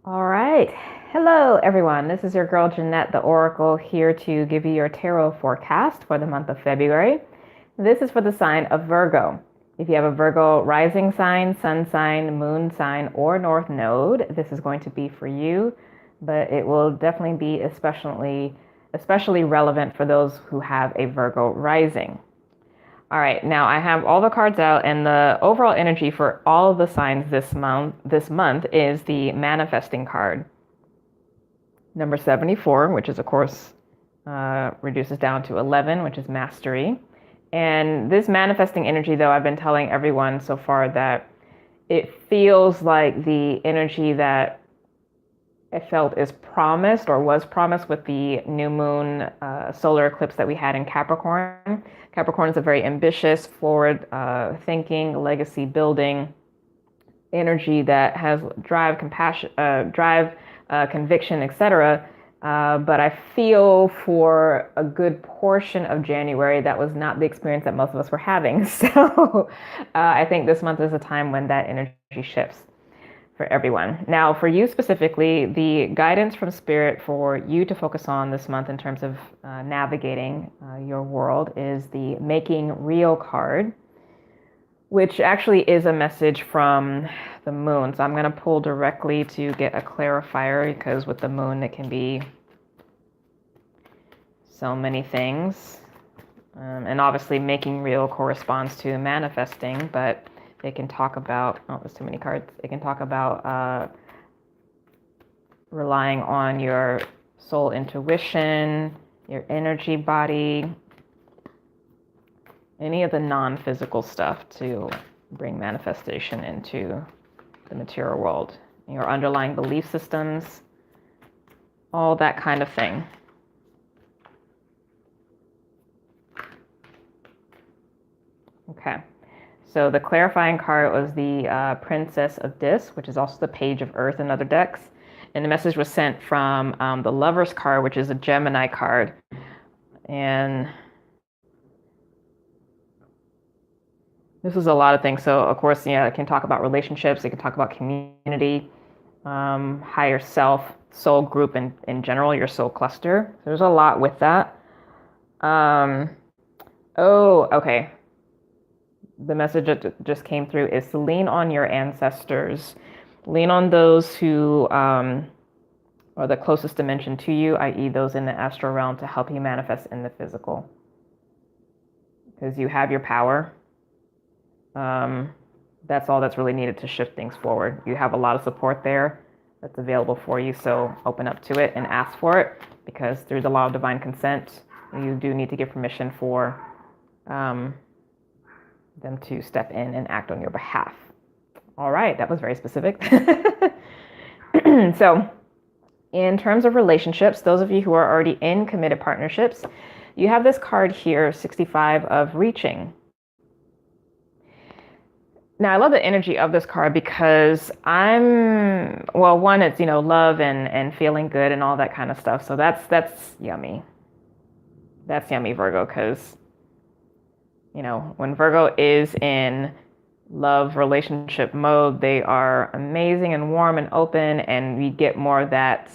All right. Hello, everyone. This is your girl, Jynnette the Oracle, here to give you your tarot forecast for the month of February. This is for the sign of Virgo. If you have a Virgo rising sign, sun sign, moon sign, or north node, this is going to be for you, but it will definitely be especially relevant for those who have a Virgo rising. All right, now I have all the cards out, and the overall energy for all of the signs this month is the manifesting card. Number 74, which is of course reduces down to 11, which is mastery. And this manifesting energy, though, I've been telling everyone so far that it feels like the energy that I felt is promised or was promised with the new moon solar eclipse that we had in Capricorn. Capricorn is a very ambitious, forward thinking, legacy building energy that has drive, compassion, conviction, etc. But I feel for a good portion of January, that was not the experience that most of us were having. So I think this month is a time when that energy shifts for everyone. Now, for you specifically, the guidance from Spirit for you to focus on this month in terms of navigating your world is the Making Real card, which actually is a message from the moon. So I'm going to pull directly to get a clarifier, because with the moon, it can be so many things. And obviously, making real corresponds to manifesting, but it can talk about, oh, there's too many cards. It can talk about relying on your soul intuition, your energy body, any of the non-physical stuff to bring manifestation into the material world, your underlying belief systems, all that kind of thing. Okay. So the clarifying card was the Princess of Discs, which is also the Page of Earth in other decks. And the message was sent from the Lover's card, which is a Gemini card. And this is a lot of things. So, of course, it can talk about relationships. It can talk about community, higher self, soul group in general, your soul cluster. There's a lot with that. Okay. The message that just came through is to lean on your ancestors. Lean on those who are the closest dimension to you, i.e. those in the astral realm, to help you manifest in the physical. Because you have your power. That's all that's really needed to shift things forward. You have a lot of support there that's available for you, so open up to it and ask for it, because through the law of divine consent, you do need to give permission for them to step in and act on your behalf. All right, that was very specific. So, in terms of relationships, those of you who are already in committed partnerships, you have this card here, 65, of reaching. Now, I love the energy of this card because one, it's, love and feeling good and all that kind of stuff. So that's yummy. That's yummy, Virgo, because when Virgo is in love relationship mode, they are amazing and warm and open, and we get more of that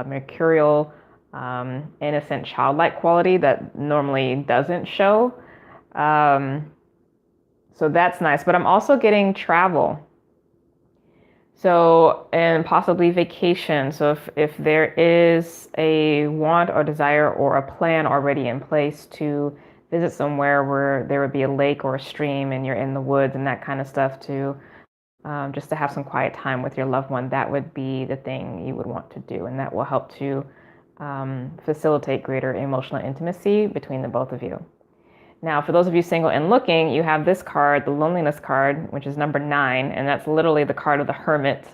mercurial, innocent, childlike quality that normally doesn't show. So that's nice, but I'm also getting travel. So, and possibly vacation. So if there is a want or desire or a plan already in place to visit somewhere where there would be a lake or a stream and you're in the woods and that kind of stuff, to just to have some quiet time with your loved one, that would be the thing you would want to do. And that will help to facilitate greater emotional intimacy between the both of you. Now, for those of you single and looking, you have this card, the loneliness card, which is number 9, and that's literally the card of the hermit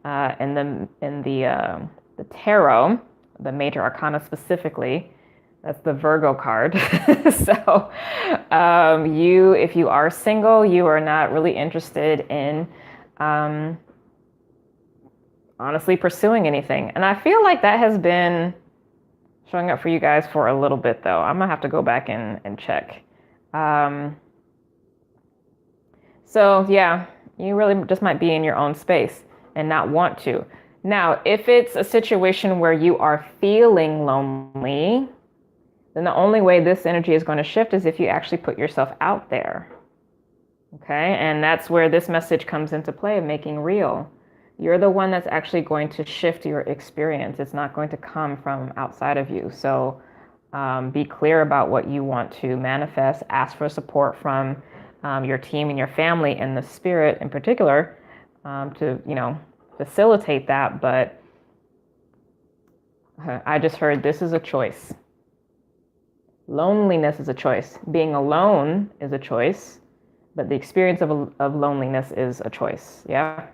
in the tarot, the major arcana specifically. That's the Virgo card. So if you are single, you are not really interested in honestly pursuing anything. And I feel like that has been showing up for you guys for a little bit, though. I'm gonna have to go back and check. So yeah, you really just might be in your own space and not want to. Now, if it's a situation where you are feeling lonely, then the only way this energy is going to shift is if you actually put yourself out there. Okay, and that's where this message comes into play of making real. You're the one that's actually going to shift your experience. It's not going to come from outside of you. So be clear about what you want to manifest. Ask for support from your team and your family and the spirit in particular to, facilitate that. But I just heard this is a choice. Loneliness is a choice. Being alone is a choice. But the experience of loneliness is a choice, yeah?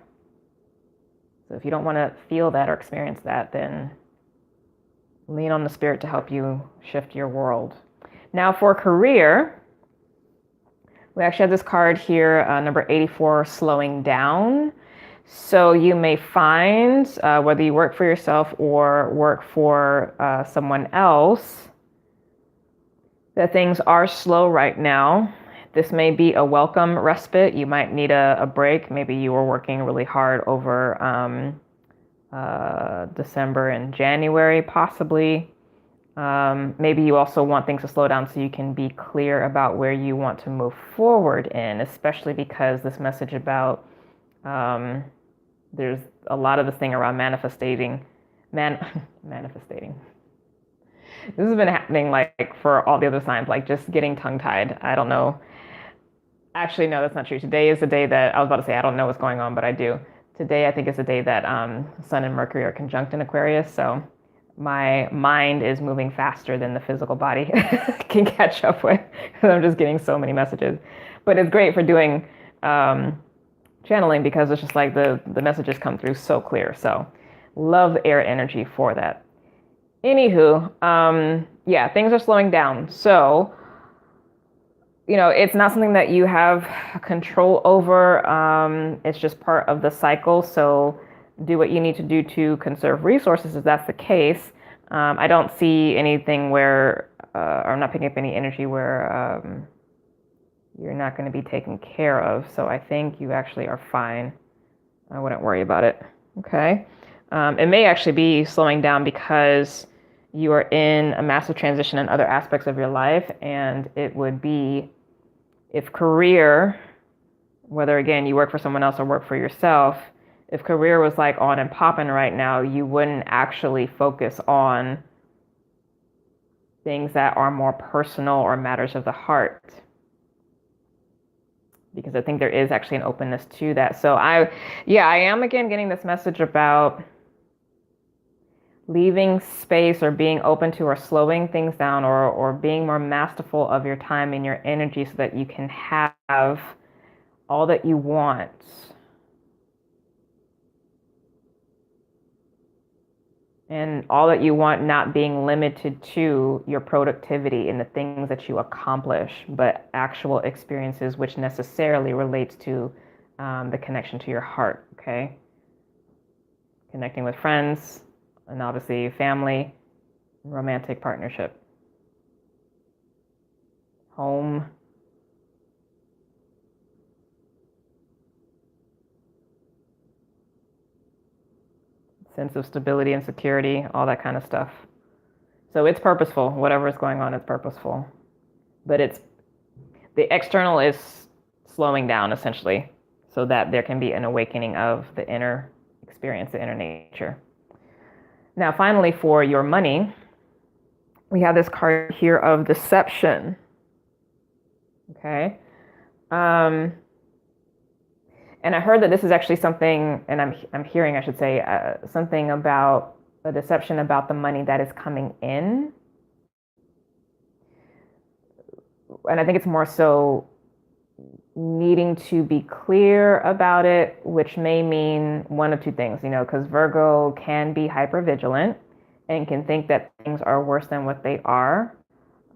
So if you don't want to feel that or experience that, then lean on the spirit to help you shift your world. Now for career, we actually have this card here, number 84, slowing down. So you may find, whether you work for yourself or work for someone else, that things are slow right now. This may be a welcome respite. You might need a break. Maybe you were working really hard over December and January, possibly. Maybe you also want things to slow down so you can be clear about where you want to move forward in, especially because this message about there's a lot of this thing around manifesting. This has been happening like for all the other signs, like just getting tongue-tied. I don't know. Actually, no, that's not true. Today is the day that I was about to say I don't know what's going on, but I do. Today, I think is the day that Sun and Mercury are conjunct in Aquarius. So my mind is moving faster than the physical body can catch up with. I'm just getting so many messages. But it's great for doing channeling because it's just like the messages come through so clear. So love air energy for that. Anywho, yeah, things are slowing down. So it's not something that you have control over. It's just part of the cycle. So do what you need to do to conserve resources if that's the case. I don't see anything where, or I'm not picking up any energy where you're not going to be taken care of. So I think you actually are fine. I wouldn't worry about it. Okay. It may actually be slowing down because you are in a massive transition in other aspects of your life, and it would be if career, whether again you work for someone else or work for yourself, if career was like on and popping right now, you wouldn't actually focus on things that are more personal or matters of the heart. Because I think there is actually an openness to that. So I am again getting this message about leaving space or being open to or slowing things down or being more masterful of your time and your energy so that you can have all that you want. And all that you want not being limited to your productivity and the things that you accomplish, but actual experiences which necessarily relates to the connection to your heart, okay? Connecting with friends, and obviously family, romantic partnership, home, sense of stability and security, all that kind of stuff. So it's purposeful. Whatever is going on is purposeful. But the external is slowing down essentially so that there can be an awakening of the inner experience, the inner nature. Now, finally, for your money, we have this card here of deception. Okay. And I heard that this is actually something, and I'm hearing, I should say, something about a deception about the money that is coming in. And I think it's more so needing to be clear about it, which may mean one of two things, because Virgo can be hypervigilant and can think that things are worse than what they are.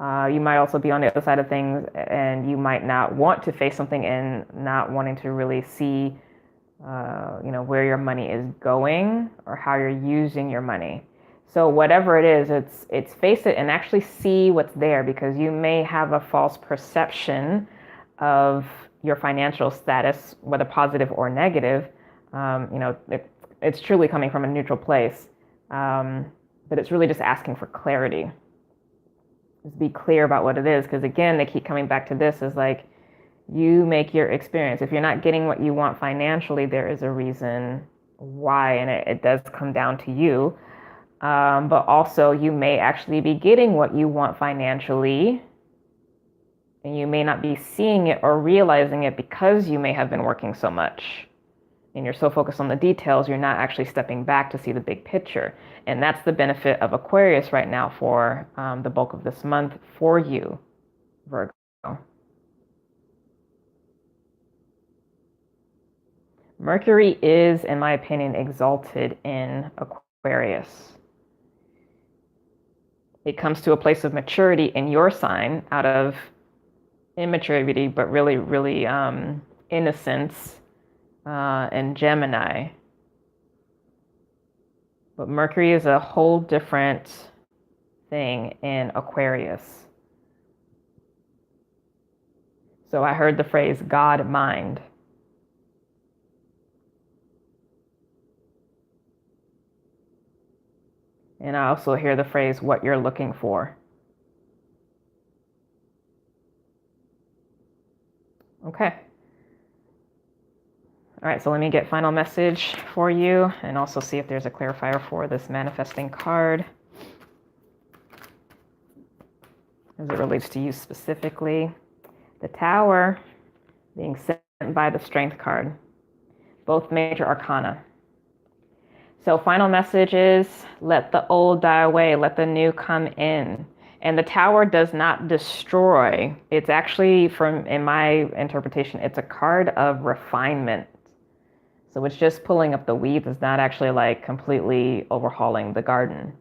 You might also be on the other side of things and you might not want to face something and not wanting to really see, where your money is going or how you're using your money. So whatever it is, it's face it and actually see what's there, because you may have a false perception of your financial status, whether positive or negative. It it's truly coming from a neutral place. But it's really just asking for clarity. Just be clear about what it is. Because again, they keep coming back to this is like, you make your experience. If you're not getting what you want financially, there is a reason why, and it does come down to you. But also you may actually be getting what you want financially, and you may not be seeing it or realizing it because you may have been working so much and you're so focused on the details, you're not actually stepping back to see the big picture. And that's the benefit of Aquarius right now for the bulk of this month for you, Virgo. Mercury is, in my opinion, exalted in Aquarius. It comes to a place of maturity in your sign out of immaturity, but really innocence in Gemini. But Mercury is a whole different thing in Aquarius. So I heard the phrase God mind. And I also hear the phrase what you're looking for. Okay. All right, so let me get final message for you and also see if there's a clarifier for this manifesting card as it relates to you specifically. The Tower being sent by the Strength card, both major arcana. So final message is let the old die away, let the new come in. And the Tower does not destroy. It's actually, in my interpretation, it's a card of refinement. So it's just pulling up the weeds. It's not actually like completely overhauling the garden.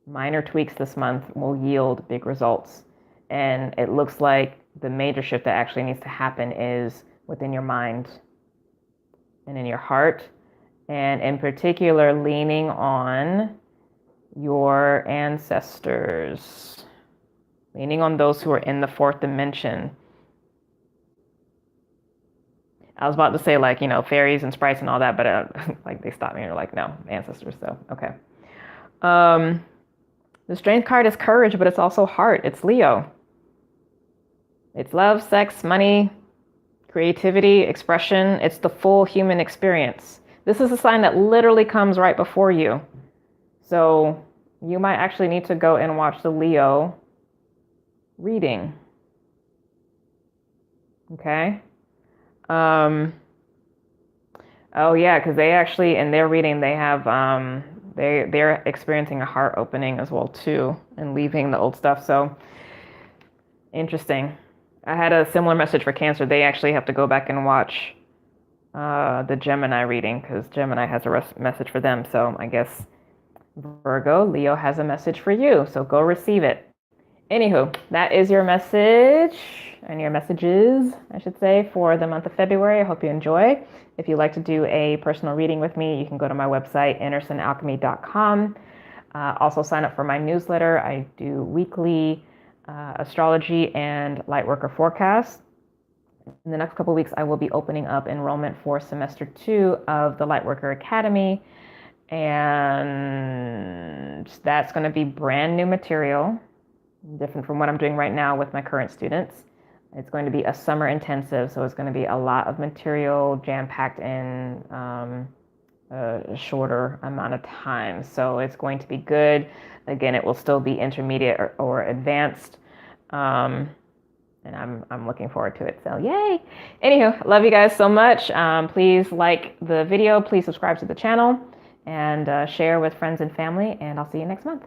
Minor tweaks this month will yield big results. And it looks like the major shift that actually needs to happen is within your mind and in your heart. And in particular, leaning on your ancestors, leaning on those who are in the fourth dimension. I was about to say like, fairies and sprites and all that, but like they stopped me and they're like, no, ancestors. So, okay. The Strength card is courage, but it's also heart. It's Leo. It's love, sex, money, creativity, expression. It's the full human experience. This is a sign that literally comes right before you. So you might actually need to go and watch the Leo reading. Okay. Oh yeah, because they actually, in their reading, they have, they're experiencing a heart opening as well too, and leaving the old stuff. So interesting. I had a similar message for Cancer. They actually have to go back and watch the Gemini reading because Gemini has a message for them. So I guess Virgo, Leo has a message for you. So go receive it. Anywho, that is your message and your messages, I should say, for the month of February. I hope you enjoy. If you'd like to do a personal reading with me, you can go to my website, andersonalchemy.com. Also sign up for my newsletter. I do weekly astrology and lightworker forecasts. In the next couple of weeks, I will be opening up enrollment for semester 2 of the Lightworker Academy. And that's going to be brand new material, different from what I'm doing right now with my current students. It's going to be a summer intensive, so it's going to be a lot of material jam-packed in a shorter amount of time. So it's going to be good. Again, it will still be intermediate or advanced. And I'm looking forward to it. So yay. Anywho, love you guys so much. Please like the video. Please subscribe to the channel and share with friends and family. And I'll see you next month.